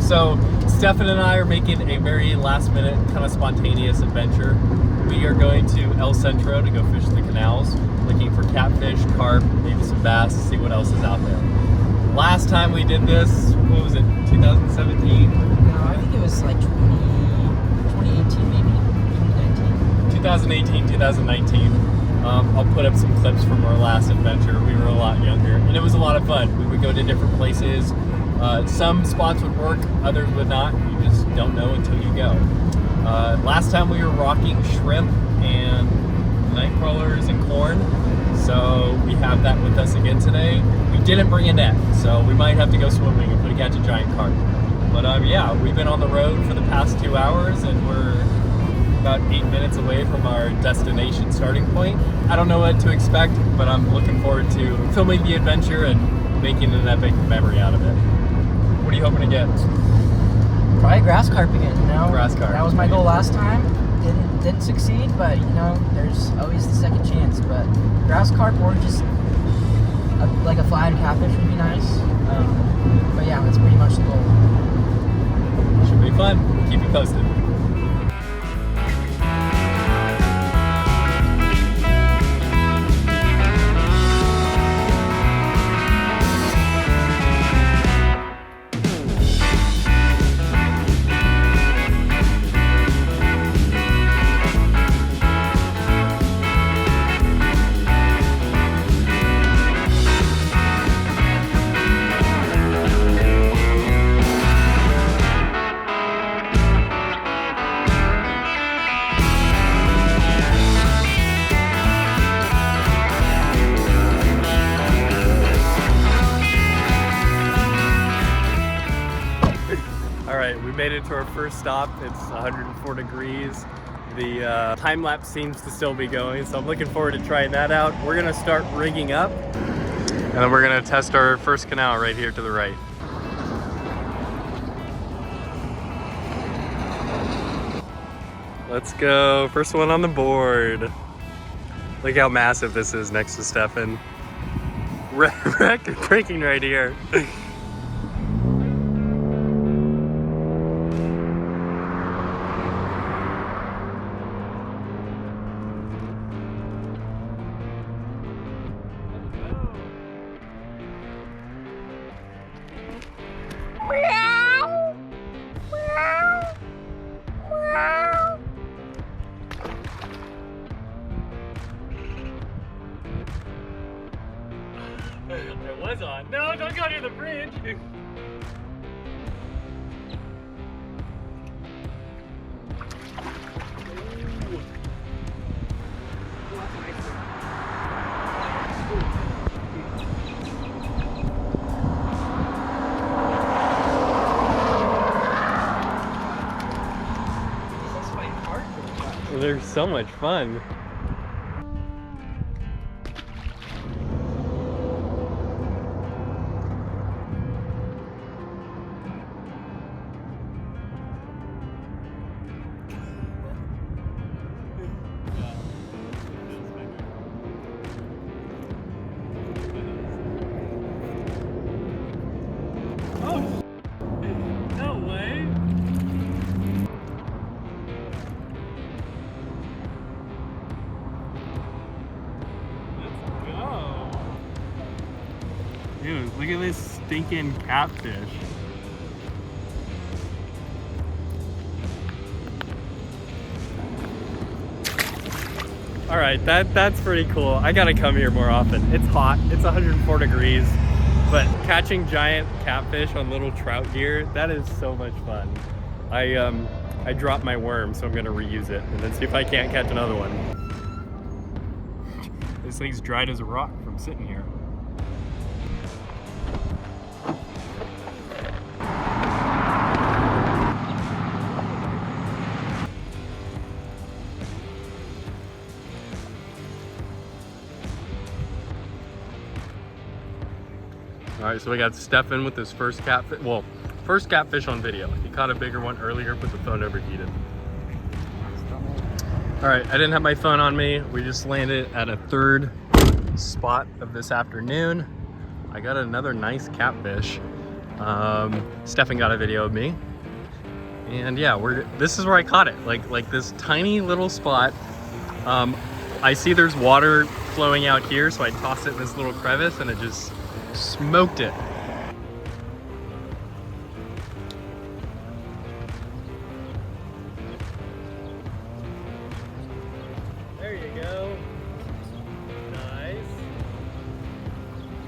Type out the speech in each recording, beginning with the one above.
So Stephan and I are making a very last minute, kind of spontaneous adventure. We are going to El Centro to go fish the canals, looking for catfish, carp, maybe some bass, see what else is out there. Last time we did this, what was it, 2017? No, I think it was like 2018 maybe, 2019. 2018, 2019. I'll put up some clips from our last adventure. We were a lot younger, and it was a lot of fun. We would go to different places. Some spots would work, others would not. You just don't know until you go. Last time we were rocking shrimp and night crawlers and corn, so we have that with us again today. We didn't bring a net, so we might have to go swimming if we catch a giant carp. But yeah, we've been on the road for the past 2 hours, and we're about 8 minutes away from our destination starting point. I don't know what to expect, but I'm looking forward to filming the adventure and making an epic memory out of it. What are you hoping to get? Probably grass carp again, you know? Grass carp. That was my goal last time. Didn't succeed, but you know, there's always the second chance. But grass carp or just like a flathead catfish would be nice. But yeah, that's pretty much the goal. Should be fun. Keep you posted. We made it to our first stop. It's 104 degrees. The time lapse seems to still be going, so I'm looking forward to trying that out. We're gonna start rigging up, and then we're gonna test our first canal right here to the right. Let's go, first one on the board. Look how massive this is next to Stephan. Record breaking right here. It was on. No, don't go near the bridge. They're so much fun. Dude, look at this stinking catfish. All right, that's pretty cool. I gotta come here more often. It's hot, it's 104 degrees, but catching giant catfish on little trout gear, that is so much fun. I dropped my worm, so I'm gonna reuse it and then see if I can't catch another one. This thing's dried as a rock from sitting here. All right, so we got Stephan with his first catfish. Well, first catfish on video. He caught a bigger one earlier, but the phone overheated. All right, I didn't have my phone on me. We just landed at a third spot of this afternoon. I got another nice catfish. Stephan got a video of me. And yeah, this is where I caught it. Like this tiny little spot. I see there's water flowing out here, so I tossed it in this little crevice and it just smoked it. There you go. Nice.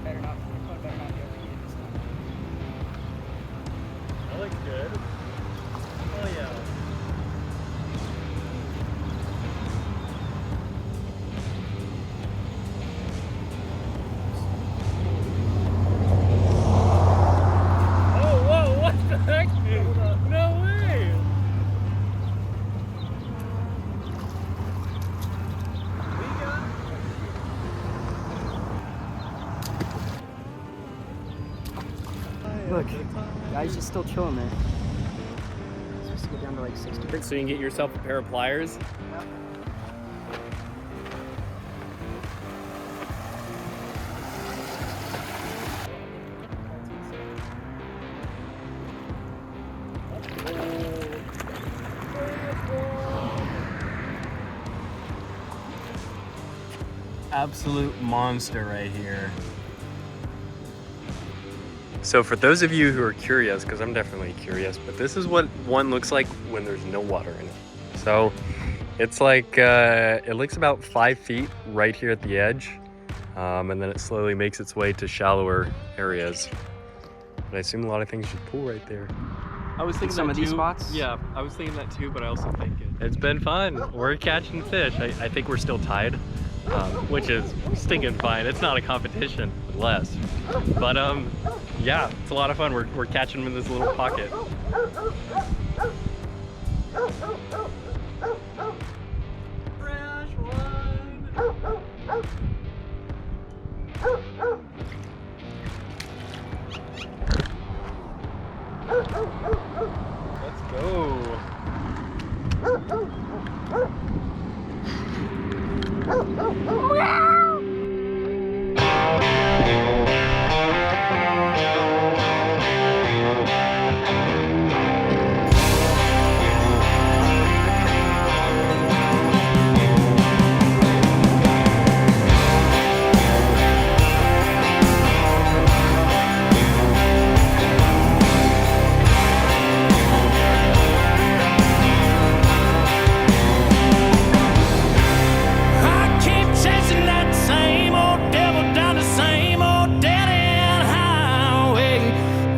Better not be overheated this time. That looks good. Oh yeah. Oh, whoa, what the heck? No way! Look, guys just still chilling there. It's supposed to get down to like 60. So you can get yourself a pair of pliers. Absolute monster right here. So for those of you who are curious, because I'm definitely curious, but this is what one looks like when there's no water in it. So it's like, it looks about 5 feet right here at the edge. And then it slowly makes its way to shallower areas. But I assume a lot of things should pool right there. I was thinking some that of these too. spots? Yeah, I was thinking that too, but I also think it's been fun. We're catching fish. I think we're still tied, which is stinking fine. It's not a competition, less. But yeah, it's a lot of fun. We're catching them in this little pocket. Fresh one. Let's go. I keep chasing that same old devil down the same old dead-end highway,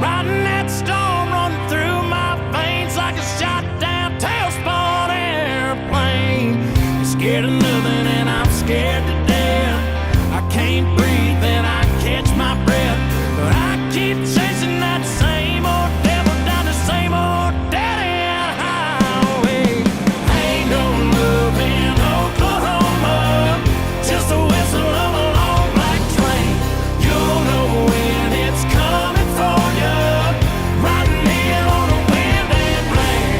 riding that storm running through my veins like a shot-down tailspun airplane. I'm scared of nothing and I'm scared to death. I can't breathe and I catch my breath, but I keep chasing that same old devil down the same old dead-end highway. Ain't no love in Oklahoma, just a whistle of a long black train. You'll know when it's coming for you, riding in on the wind and rain.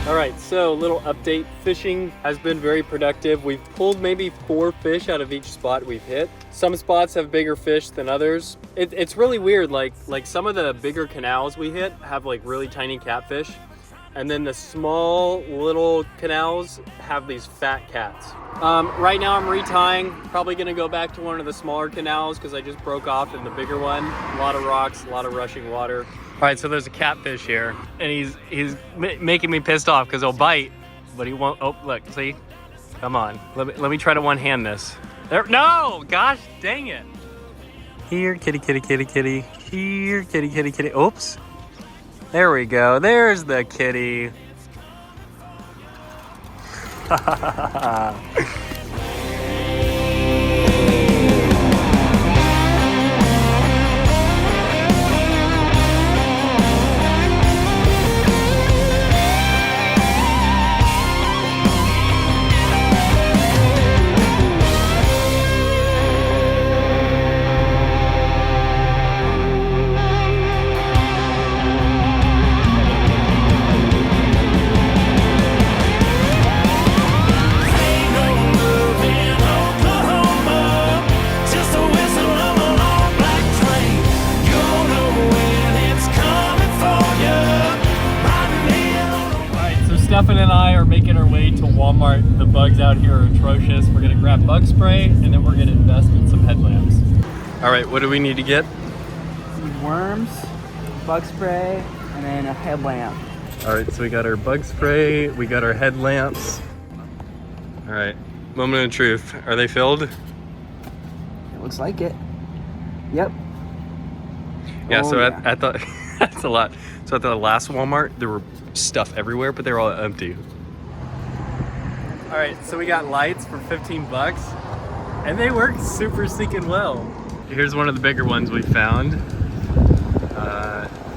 All right, so little update. Fishing has been very productive. We've pulled maybe 4 fish out of each spot we've hit. Some spots have bigger fish than others. It's really weird. Like some of the bigger canals we hit have like really tiny catfish, and then the small little canals have these fat cats. Right now I'm retying. Probably gonna go back to one of the smaller canals because I just broke off in the bigger one. A lot of rocks, a lot of rushing water. All right, so there's a catfish here, and he's making me pissed off because he'll bite, but he won't. Oh, look, see? Come on, let me try to one-hand this. There, no, gosh, dang it. Here, kitty, kitty, kitty, kitty. Here, kitty, kitty, kitty. Oops. There we go. There's the kitty. Walmart. The bugs out here are atrocious. We're gonna grab bug spray and then we're gonna invest in some headlamps. All right, what do we need to get? Some worms, bug spray, and then a headlamp. All right, so we got our bug spray, we got our headlamps. All right, moment of truth. Are they filled? It looks like it. Yep. Yeah, Oh, so yeah. at the, that's a lot. So at the last Walmart, there were stuff everywhere, but they were all empty. All right, so we got lights for 15 bucks and they work super stinking well. Here's one of the bigger ones we found.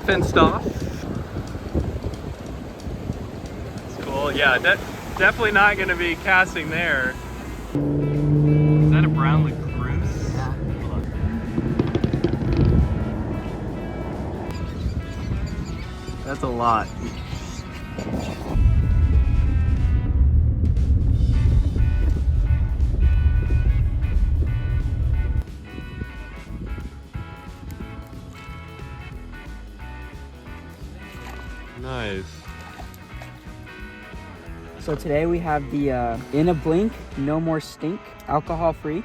Fenced off. It's cool. Yeah, definitely not gonna be casting there. Is that a Brawley cruise? Yeah. That's a lot. Nice. So today we have the In a Blink, No More Stink, alcohol free.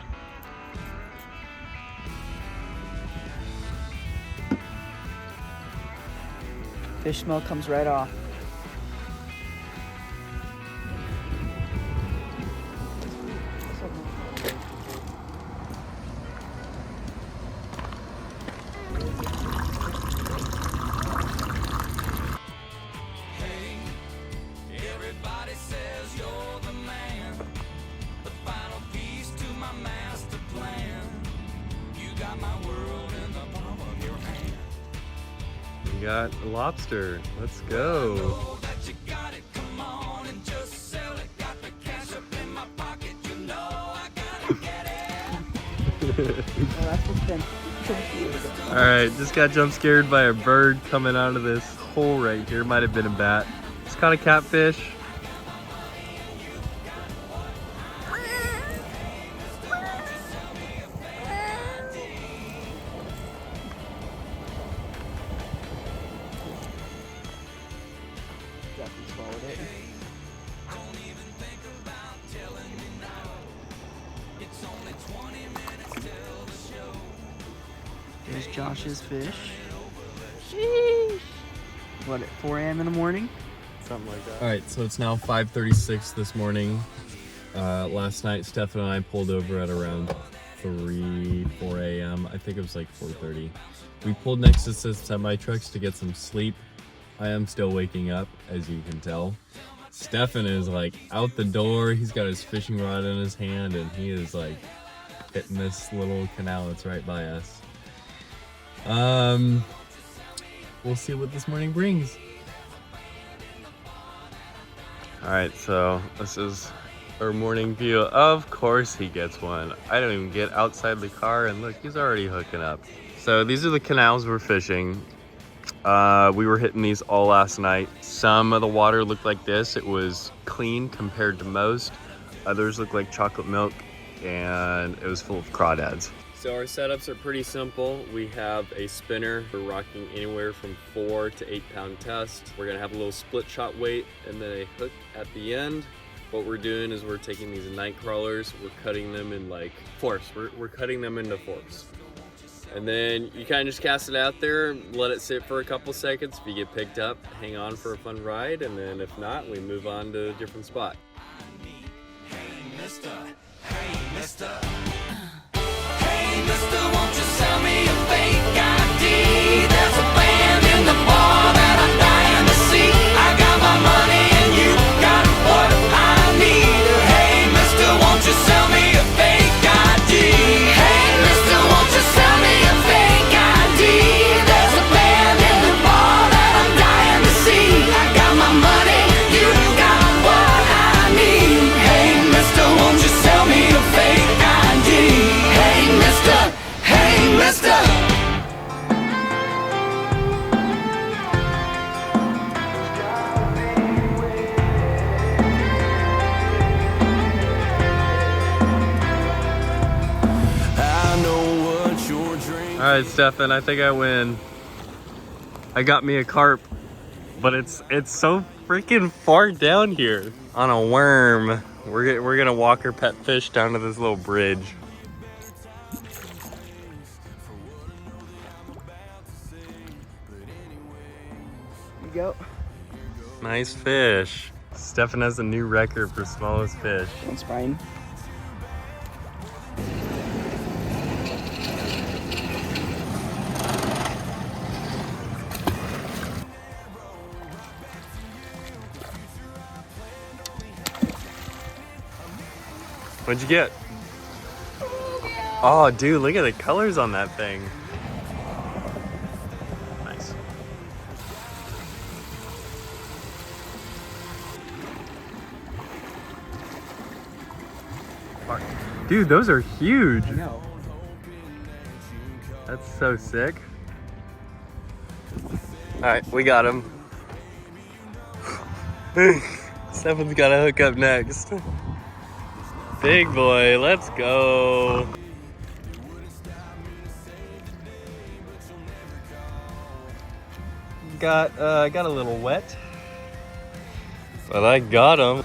Fish smell comes right off. Everybody says you're the man, the final piece to my master plan. You got my world in the palm of your hand. We got a lobster. Let's go. Know that you got it, come on and just sell it. Got the cash up in my pocket, you know I gotta get it. Oh, that's what's been. All right, just got jump scared by a bird coming out of this hole right here. Might have been a bat. It's caught a catfish. Definitely swallowed it. Don't even think about telling me now. It's only 20 minutes till the show. There's Josh's fish. Sheesh. What, at 4 a.m. in the morning? Something like that. All right, so it's now 5:36 this morning. Last night, Stephan and I pulled over at around 4 a.m. I think it was like 4:30. We pulled next to some semi-trucks to get some sleep. I am still waking up, as you can tell. Stephan is like out the door. He's got his fishing rod in his hand and he is like hitting this little canal that's right by us. We'll see what this morning brings. All right, so this is our morning view. Of course he gets one. I don't even get outside the car and look, he's already hooking up. So these are the canals we're fishing. We were hitting these all last night. Some of the water looked like this. It was clean compared to most. Others looked like chocolate milk and it was full of crawdads. So our setups are pretty simple. We have a spinner. We're rocking anywhere from 4 to 8 pound test. We're gonna have a little split shot weight and then a hook at the end. What we're doing is we're taking these night crawlers, we're cutting them in like fourths. We're cutting them into fourths. And then you kind of just cast it out there, let it sit for a couple seconds. If you get picked up, hang on for a fun ride. And then if not, we move on to a different spot. Hey, mister. Hey, mister. Hey, mister, won't you sell me a fake ID? There's a band in the bar that I'm dying to see. I got my money and you got what I need. Hey, mister, won't you sell me a fake ID? Hey, mister, won't you sell me a fake ID? There's a band in the bar that I'm dying to see. I got my money, you got what I need. Hey, mister, won't you sell me a fake ID? Hey, mister, hey, mister. I know what you're drinking. All right, Stephan, I think I win. I got me a carp, but it's so freaking far down here. on a worm. We're gonna walk her pet fish down to this little bridge. You go. Nice fish. Stephan has a new record for smallest fish. That's fine. What'd you get? Oh, dude, look at the colors on that thing. Nice. Fuck. Dude, those are huge. I know. That's so sick. All right, we got him. Stephan's got to hook up next. Big boy, let's go. Got a little wet, but I got him.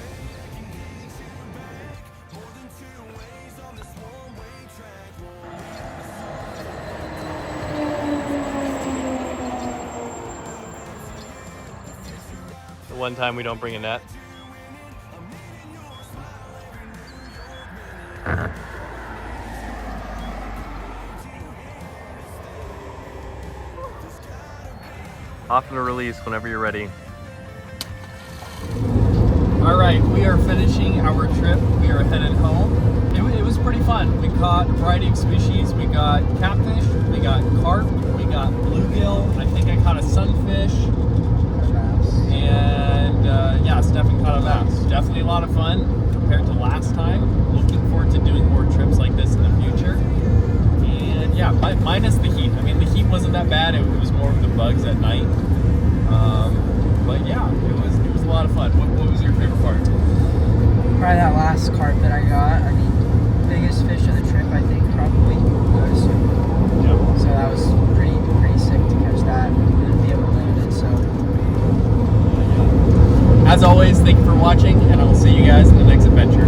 The one time we don't bring a net. Off to release whenever you're ready. All right, we are finishing our trip. We are headed home. It was pretty fun. We caught a variety of species. We got catfish, we got carp, we got bluegill. I think I caught a sunfish. And yeah, Stephan caught a bass. Definitely a lot of fun compared to last time. Looking forward to doing more trips like this in the future. And yeah, minus the heat. I mean, the heat wasn't that bad. It was more of the bugs at night. But yeah, it was a lot of fun. What was your favorite part? Probably that last carp that I got. I mean, biggest fish of the trip, I think, probably was. Yeah. So that was pretty sick to catch that and be able to land it. So. As always, thank you for watching, and I will see you guys in the next adventure.